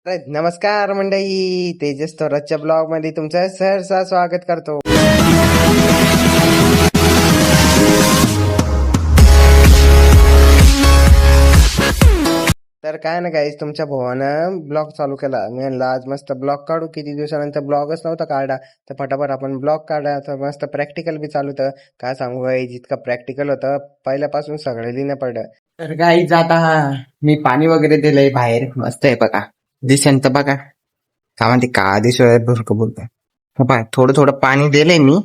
नमस्कार मंडळी, तेजस थोरातच्या ब्लॉग मध्ये तुमचं सहर्ष स्वागत करतो. तर काय ना गाईस, तुमच्या भावानं ब्लॉग चालू केला. मी म्हणलं आज मस्त ब्लॉग काढू, किती दिवसानंतर ब्लॉगच नव्हता काढा, तर फटाफट आपण ब्लॉग काढा. तर मस्त प्रॅक्टिकल बी चालू होतं. काय सांगू गाईस, जितकं प्रॅक्टिकल होतं पहिल्यापासून सगळं लिहिणं पडलं. तर गाईज आता मी पाणी वगैरे दिलंय बाहेर, मस्त आहे बघा. दिसेन तर बघा काय म्हणते, का दिसतोय भरकं बोलतोय बघा. थोडं थोडं पाणी दिलंय मी.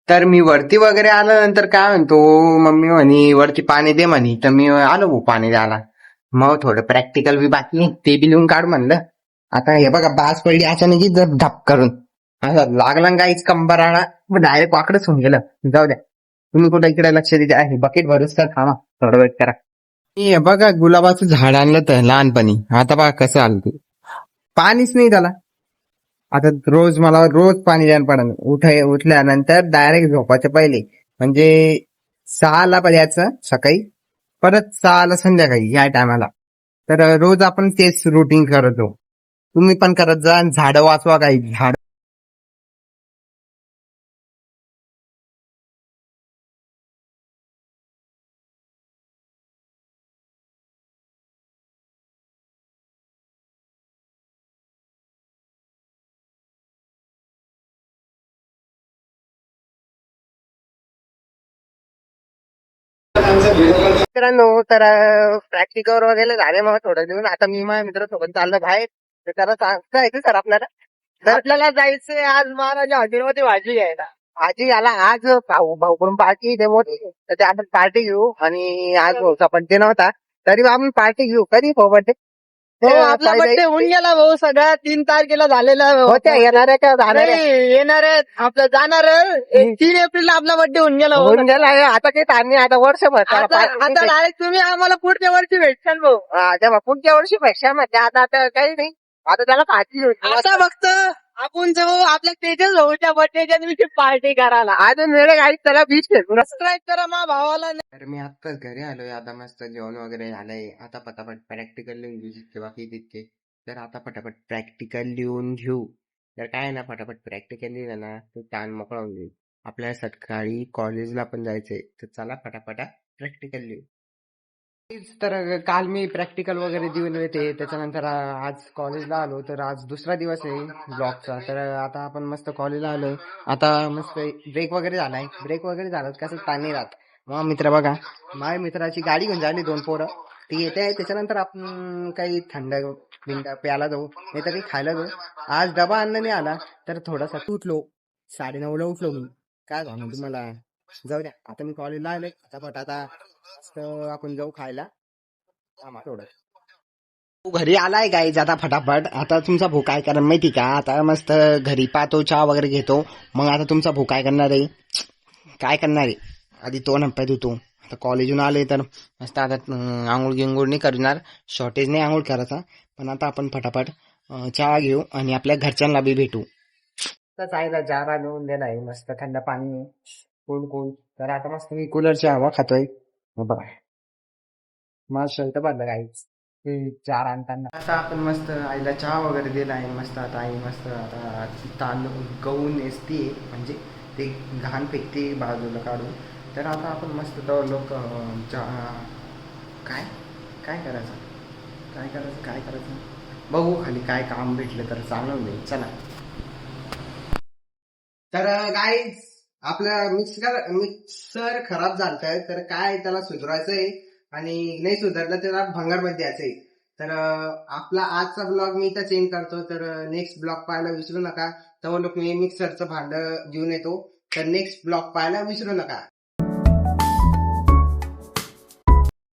तर मी वरती वगैरे आल्यानंतर काय म्हणतो, मम्मी म्हणे वरती पाणी दे म्हणे, तर मी आलो भाऊ पाणी द्यायला. मग थोडं प्रॅक्टिकल बी बाकी आहे, ते बी लिहून काढ म्हणलं. आता हे बघा, बास पडली अचानक जर धप करून, असं लागला गाईच कंबराळा, डायरेक्ट वाकडच होऊन गेलं. जाऊ द्या, तुम्ही कुठं इकडे लक्ष देते आहे. बकेट भरूच तर थांबा, थोडं वेट करा. हे बघा, गुलाबाचं झाड आणलं तर लहानपणी, आता बघा कसं आलं ते. पाणीच नाही त्याला. आता रोज पाणी द्यायला पडेल. उठल्यानंतर डायरेक्ट झोपायच्या पहिले, म्हणजे 6ला द्यायचं सकाळी, परत 6ला संध्याकाळी या टायमाला. तर रोज आपण तेच रुटीन करतो. तुम्ही पण करत जा, झाडं वाचवा काही झाड. मित्रांनो, तर प्रॅक्टिकल वगैरे झाले मग थोडं दिवस. आता मी माझ्या मित्रासोबत चाललो बाहेर. तर त्याला सांगायचं सर आपल्याला, तर आपल्याला जायचंय आज महाराजा हॉटेलमध्ये भाजी घ्यायला. भाजी घ्यायला आज भाऊकडून पार्टी दे मोठी, तर ते आपण पार्टी घेऊ. आणि आज भाऊचा बड्डे नव्हता, तरी आपण पार्टी घेऊ. कधी भाऊ बड्डे? हो, आपला बड्डे होऊन गेला भाऊ. सगळ्या 3 तारखेला झालेला होत्या येणाऱ्या का जाणाऱ्या? येणार आपलं जाणार 3 एप्रिलला आपला बड्डे होऊन गेला भाऊ. होऊन गेला. आता काही ताण नाही, आता वर्षभर त्याला आता डायरेक्ट तुम्ही आम्हाला पुढच्या वर्षी भेटशाल भाऊ. तेव्हा पुढच्या वर्षी पेक्षा म्हणजे आता काही नाही. आता त्याला पार्टी घेऊ. आता फक्त आपण जाऊ आपल्या तेजस भाऊच्या बड्डेच्या दिवशी पार्टी करायला. अजून वेळ गाडी त्याला बीच खेळू. सबस्क्राईब करा मा भावाला. तर मी आत्ताच घरी आलोय. आता मस्त जेवण वगैरे झालंय. आता पटापट प्रॅक्टिकल लिहून घेऊ, जितके बाकी तितके. तर आता पटापट प्रॅक्टिकल लिहून घेऊ. तर काय ना, पटापट प्रॅक्टिकल लिहिलं ना, तो ताण मोकळा होऊन जाईल. आपल्याला सकाळी कॉलेजला पण जायचंय, तर चला पटापटा प्रॅक्टिकल लिहू. तर काल मी प्रॅक्टिकल वगैरे देऊन येते. त्याच्यानंतर आज कॉलेजला आलो, तर आज दुसरा दिवस आहे ब्लॉगचा. तर आता आपण मस्त कॉलेजला आलोय. आता मस्त ब्रेक वगैरे झालाय. ब्रेक वगैरे झालं कसं ताण नाही राहत. मग मित्र बघा, माझ्या मित्राची गाडी घेऊन झाली 2 पोरं, ती येते. त्याच्यानंतर आपण काही थंड बिंड प्यायला जाऊ, नाही तर काही खायला जाऊ. आज डबा आणला नाही आला, तर थोडासा उठलो. 9:30ला उठलो मी. काय झालं तुम्हाला, जाऊ द्या. आता मी कॉलेजला आलोय. आता मस्त आपण जाऊ खायला. थोडं तू घरी आलाय गाईज. आता फटाफट, आता तुमचा भाऊ काय करणार माहिती का, आता मस्त घरी पाहतो, चहा वगैरे घेतो. मग आता तुमचा भाऊ काय करणार आहे, काय करणार आहे, आधी तोंड हात धुतो. आता कॉलेजून आले तर मस्त आता आंघोळ गिंगोळ नाही करणार, शॉर्टेज नाही आंघोळ करायचा. पण आता आपण फटाफट चहा घेऊ आणि आपल्या घरच्यांना बी भेटू. तर चायला जारा घेऊन दिला आहे, मस्त थंड पाणी कोल्ड कोल्ड. तर आता मस्त मी कूलरची हवा खातोय. बघा, माझं शर्ट बदला काहीच ते 4 आणताना. आता आपण मस्त आईला चहा वगैरे दिला आहे. मस्त आता आई मस्त आता तांदूळ गहून नेसते, म्हणजे ते घाण फेकते बाजूला काढून. तर आता आपण मस्त लोक काय काय करायचं काय करायचं काय करायचं बघू, खाली काय काम भेटलं तर चालवून देईल. चला. तर गाईज, आपलं मिक्सर खराब झालंय, तर काय त्याला सुधारायचंय आणि नाही सुधारलं त्याला भंगारमध्ये द्यायचंय. तर आपला आजचा ब्लॉग मी इथं चेंज करतो. तर नेक्स्ट ब्लॉग पाहायला विसरू नका. तर लोक मी मिक्सरचं भांड घेऊन येतो. तर नेक्स्ट ब्लॉग पाहायला विसरू नका.